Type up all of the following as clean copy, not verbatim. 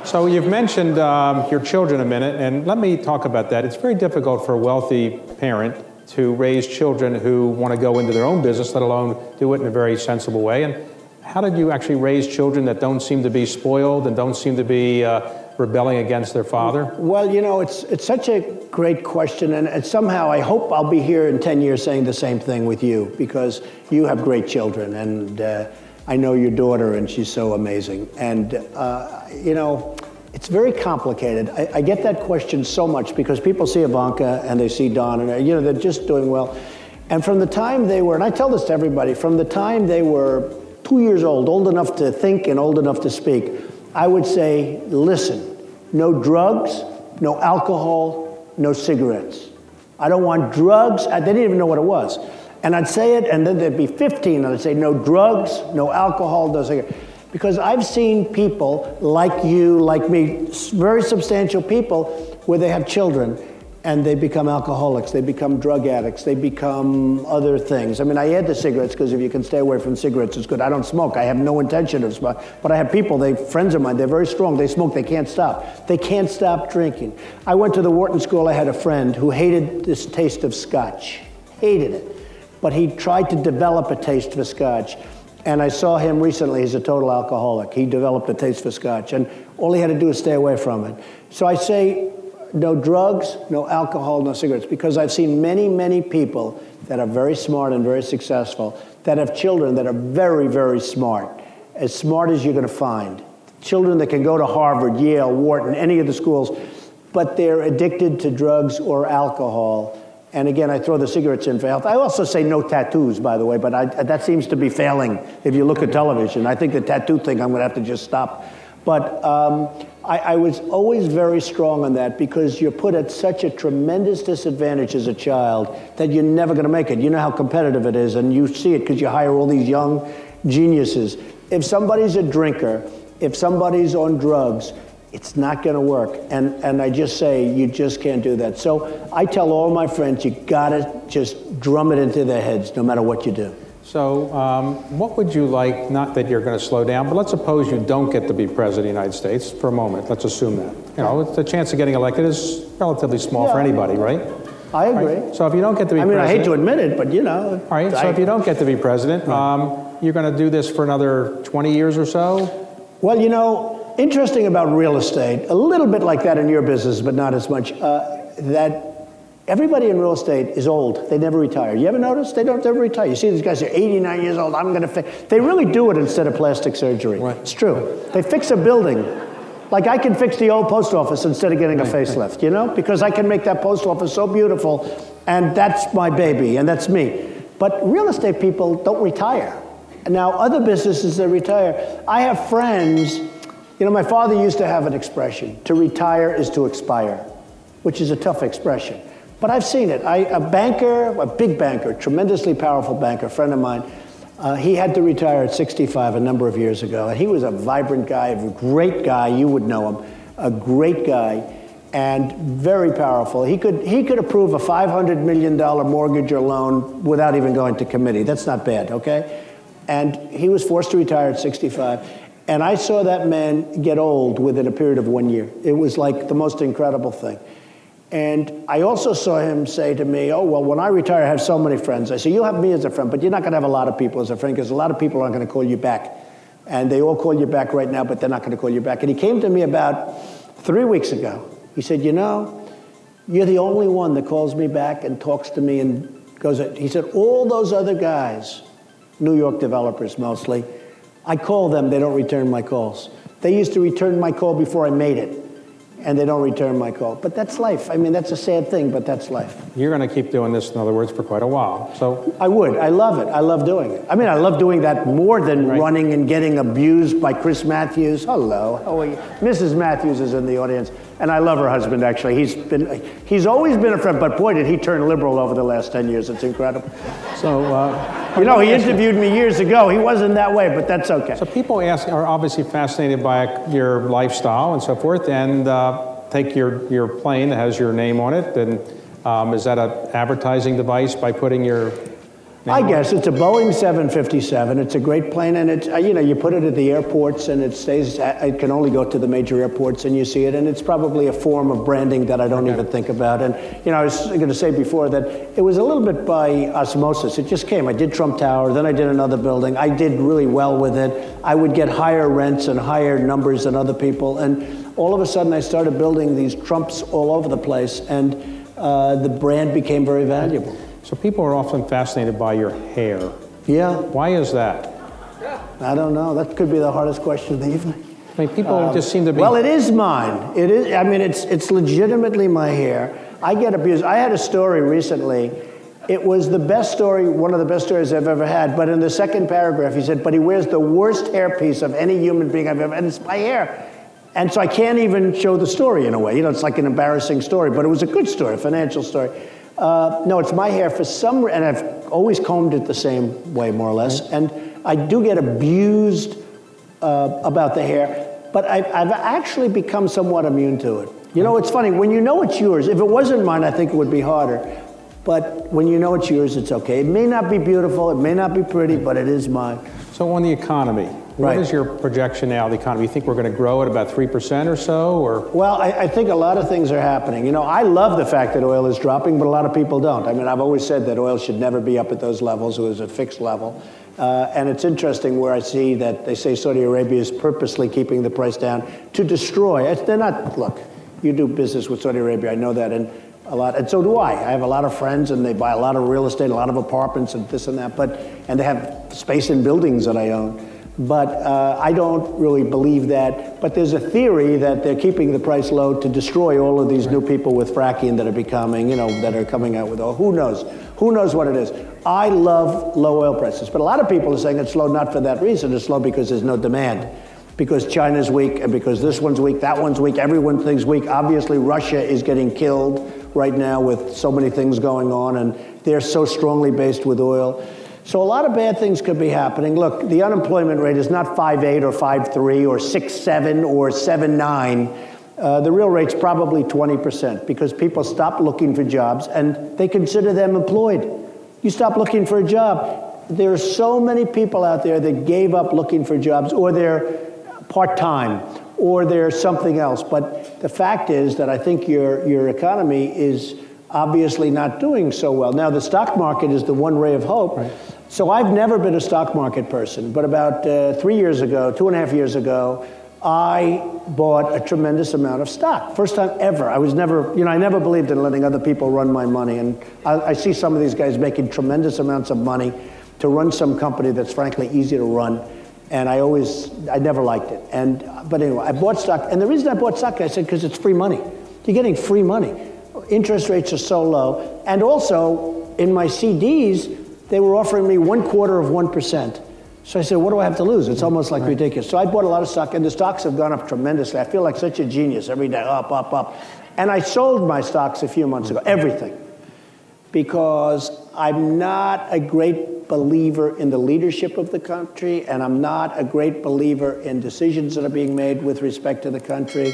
So you've mentioned your children a minute, and let me talk about that. It's very difficult for a wealthy parent to raise children who want to go into their own business, let alone do it in a very sensible way. And how did you actually raise children that don't seem to be spoiled and don't seem to be rebelling against their father? Well, you know, it's such a great question, and somehow I hope I'll be here in 10 years saying the same thing with you, because you have great children, and I know your daughter, and she's so amazing. And, you know, it's very complicated. I get that question so much because people see Ivanka and they see Don, and, you know, they're just doing well. And from the time they were, and I tell this to everybody, from the time they were 2 years old enough to think and old enough to speak, I would say, listen, no drugs, no alcohol, no cigarettes. I don't want drugs. They didn't even know what it was. And I'd say it, and then they'd be 15, and I'd say, no drugs, no alcohol, no cigarettes. Because I've seen people like you, like me, very substantial people, where they have children, and they become alcoholics, they become drug addicts, they become other things. I mean, I add the cigarettes because if you can stay away from cigarettes, it's good. I don't smoke. I have no intention of smoking. But I have people, friends of mine, they're very strong. They smoke. They can't stop. They can't stop drinking. I went to the Wharton School. I had a friend who hated this taste of scotch. Hated it. But he tried to develop a taste for scotch. And I saw him recently. He's a total alcoholic. He developed a taste for scotch. And all he had to do is stay away from it. So I say, no drugs, no alcohol, no cigarettes, because I've seen many, many people that are very smart and very successful that have children that are very, very smart as you're going to find. Children that can go to Harvard, Yale, Wharton, any of the schools, but they're addicted to drugs or alcohol. And again, I throw the cigarettes in for health. I also say no tattoos, by the way, but that seems to be failing if you look at television. I think the tattoo thing, I'm going to have to just stop. But I was always very strong on that because you're put at such a tremendous disadvantage as a child that you're never going to make it. You know how competitive it is, and you see it because you hire all these young geniuses. If somebody's a drinker, if somebody's on drugs, it's not going to work. And I just say, you just can't do that. So I tell all my friends, you got to just drum it into their heads no matter what you do. So what would you like, not that you're going to slow down, but let's suppose you don't get to be president of the United States for a moment. Let's assume that. You know, the chance of getting elected is relatively small for anybody, right? I agree. Right? So if you don't get to be president... I hate to admit it, but you know... All right, so if you don't get to be president, you're going to do this for another 20 years or so? Well, you know, interesting about real estate, a little bit like that in your business, but not as much, that everybody in real estate is old. They never retire. You ever notice? They don't ever retire. You see these guys are 89 years old. I'm going to fix. They really do it instead of plastic surgery. Right. It's true. They fix a building. Like I can fix the old post office instead of getting a facelift, you know? Because I can make that post office so beautiful, and that's my baby, and that's me. But real estate people don't retire. Now, other businesses, they retire. I have friends, you know, my father used to have an expression, to retire is to expire, which is a tough expression. But I've seen it. A banker, a big banker, tremendously powerful banker, a friend of mine, he had to retire at 65 a number of years ago. And he was a vibrant guy, a great guy, you would know him, a great guy, and very powerful. He could approve a $500 million mortgage or loan without even going to committee. That's not bad, okay? And he was forced to retire at 65. And I saw that man get old within a period of 1 year. It was like the most incredible thing. And I also saw him say to me, oh, well, when I retire, I have so many friends. I said, you'll have me as a friend, but you're not going to have a lot of people as a friend because a lot of people aren't going to call you back. And they all call you back right now, but they're not going to call you back. And he came to me about 3 weeks ago. He said, you know, you're the only one that calls me back and talks to me and goes, he said, all those other guys, New York developers mostly, I call them, they don't return my calls. They used to return my call before I made it. And they don't return my call. But that's life. I mean, that's a sad thing, but that's life. You're going to keep doing this, in other words, for quite a while. So I would. I love it. I love doing it. I mean, I love doing that more than running and getting abused by Chris Matthews. Hello. How are you? Mrs. Matthews is in the audience. And I love her husband, actually. He's always been a friend, but boy, did he turn liberal over the last 10 years. It's incredible. So, you know, he interviewed me years ago. He wasn't that way, but that's okay. So people are obviously fascinated by your lifestyle and so forth, and take your plane that has your name on it, and is that an advertising device by putting your I guess it's a Boeing 757. It's a great plane, and it's you put it at the airports, and it stays. It can only go to the major airports, and you see it. And it's probably a form of branding that I don't even think about. And I was going to say before that it was a little bit by osmosis. It just came. I did Trump Tower, then I did another building. I did really well with it. I would get higher rents and higher numbers than other people, and all of a sudden I started building these Trumps all over the place, and the brand became very valuable. So people are often fascinated by your hair. Yeah. Why is that? I don't know. That could be the hardest question of the evening. I mean, people just seem to be... Well, it is mine. It is. I mean, it's legitimately my hair. I get abused. I had a story recently. It was the best story, one of the best stories I've ever had. But in the second paragraph, he said, but he wears the worst hairpiece of any human being I've ever... And it's my hair. And so I can't even show the story in a way. It's like an embarrassing story. But it was a good story, a financial story. No, it's my hair for some reason, and I've always combed it the same way, more or less. And I do get abused about the hair, but I've actually become somewhat immune to it. It's funny, when you know it's yours, if it wasn't mine, I think it would be harder. But when you know it's yours, it's okay. It may not be beautiful, it may not be pretty, but it is mine. So on the economy, what is your projection now of the economy? You think we're going to grow at about 3% or so? Or? Well, I think a lot of things are happening. I love the fact that oil is dropping, but a lot of people don't. I mean, I've always said that oil should never be up at those levels. It was a fixed level. And it's interesting where I see that they say Saudi Arabia is purposely keeping the price down to destroy. They're not, look, you do business with Saudi Arabia, I know that, and so do I. I have a lot of friends, and they buy a lot of real estate, a lot of apartments, and this and that, and they have space in buildings that I own. But I don't really believe that. But there's a theory that they're keeping the price low to destroy all of these new people with fracking that are becoming, that are coming out with oil. Who knows? Who knows what it is? I love low oil prices. But a lot of people are saying it's low not for that reason. It's low because there's no demand. Because China's weak, and because this one's weak, that one's weak, everyone's weak. Obviously, Russia is getting killed right now with so many things going on, and they're so strongly based with oil. So a lot of bad things could be happening. Look, the unemployment rate is not 5.8 or 5.3 or 6.7 or 7.9. The real rate's probably 20% because people stop looking for jobs and they consider them employed. You stop looking for a job. There are so many people out there that gave up looking for jobs, or they're part-time, or they're something else. But the fact is that I think your economy is obviously not doing so well. Now, the stock market is the one ray of hope. Right. So I've never been a stock market person, but about 3 years ago, 2.5 years ago, I bought a tremendous amount of stock. First time ever. I never believed in letting other people run my money. And I see some of these guys making tremendous amounts of money to run some company that's frankly easy to run. And I never liked it. But anyway, I bought stock. And the reason I bought stock, I said, because it's free money. You're getting free money. Interest rates are so low. And also, in my CDs, they were offering me 1/4%. So I said, what do I have to lose? It's almost like ridiculous. So I bought a lot of stock, and the stocks have gone up tremendously. I feel like such a genius every day, up, up, up. And I sold my stocks a few months ago, everything, because I'm not a great believer in the leadership of the country, and I'm not a great believer in decisions that are being made with respect to the country.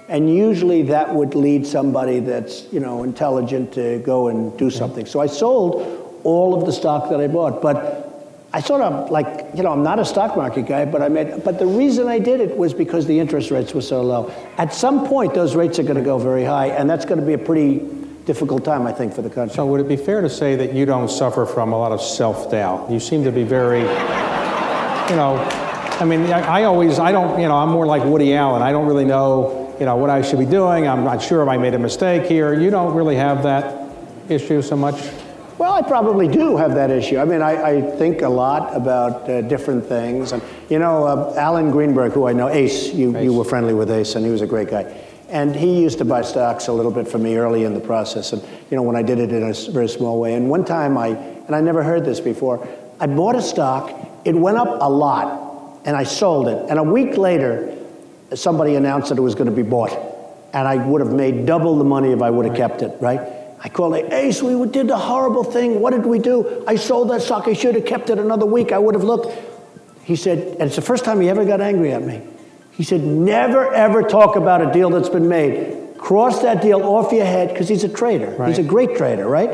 And usually that would lead somebody that's, intelligent to go and do something. So I sold all of the stock that I bought. But I sort of I'm not a stock market guy, but the reason I did it was because the interest rates were so low. At some point, those rates are going to go very high, and that's going to be a pretty difficult time, I think, for the country. So would it be fair to say that you don't suffer from a lot of self-doubt? You seem to be very, I'm more like Woody Allen. I don't really know, what I should be doing. I'm not sure if I made a mistake here. You don't really have that issue so much? Well, I probably do have that issue. I mean, I think a lot about different things. And, Alan Greenberg, who I know, Ace, you were friendly with Ace, and he was a great guy. And he used to buy stocks a little bit for me early in the process. And, when I did it in a very small way. And one time I never heard this before, I bought a stock, it went up a lot, and I sold it. And a week later, somebody announced that it was going to be bought. And I would have made double the money if I would have kept it, right? I called him, Ace, we did a horrible thing. What did we do? I sold that stock. I should have kept it another week. I would have looked. He said, and it's the first time he ever got angry at me. He said, never, ever talk about a deal that's been made. Cross that deal off your head, because he's a trader. Right. He's a great trader, right?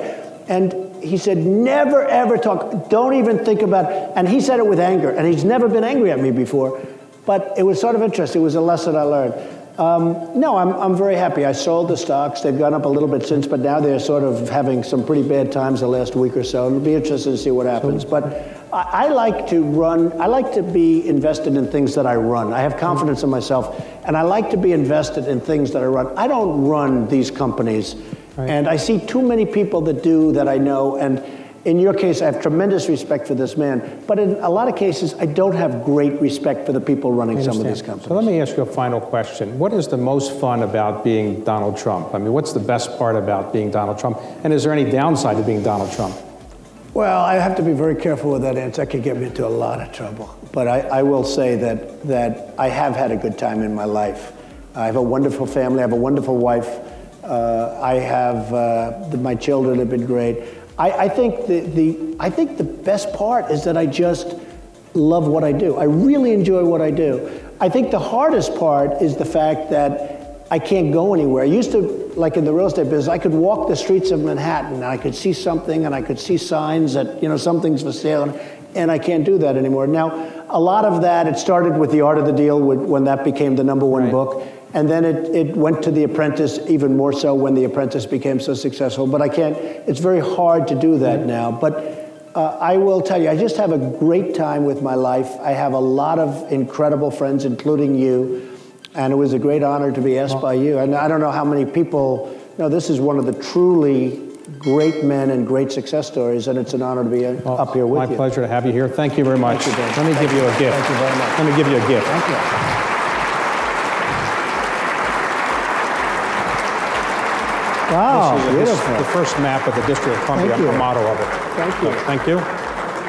And he said, never, ever talk, don't even think about it. And he said it with anger, and he's never been angry at me before. But it was sort of interesting. It was a lesson I learned. No, I'm very happy. I sold the stocks. They've gone up a little bit since, but now they're sort of having some pretty bad times the last week or so. It'll be interesting to see what happens. But I like to run, I like to be invested in things that I run. I have confidence in myself, and I like to be invested in things that I run. I don't run these companies, and I see too many people that do that I know, and in your case, I have tremendous respect for this man, but in a lot of cases, I don't have great respect for the people running some of these companies. So let me ask you a final question. What is the most fun about being Donald Trump? I mean, what's the best part about being Donald Trump? And is there any downside to being Donald Trump? Well, I have to be very careful with that answer. That could get me into a lot of trouble. But I will say that I have had a good time in my life. I have a wonderful family. I have a wonderful wife. I have my children have been great. I think the best part is that I just love what I do. I really enjoy what I do. I think the hardest part is the fact that I can't go anywhere. I used to, like in the real estate business, I could walk the streets of Manhattan and I could see something and I could see signs that, something's for sale, and I can't do that anymore. Now, a lot of that, it started with The Art of the Deal when that became the #1 book. And then it went to The Apprentice, even more so when The Apprentice became so successful. But it's very hard to do that now. But I will tell you, I just have a great time with my life. I have a lot of incredible friends, including you. And it was a great honor to be asked by you. And I don't know how many people, this is one of the truly great men and great success stories, and it's an honor to be up here with you. My pleasure to have you here. Thank you very much. Thank you, Dan. Let me give you a gift. Thank you very much. Let me give you a gift. Thank you. Wow, This is beautiful. the first map of the District of Columbia. Thank you. I'm a model of it. Thank you. Thank you.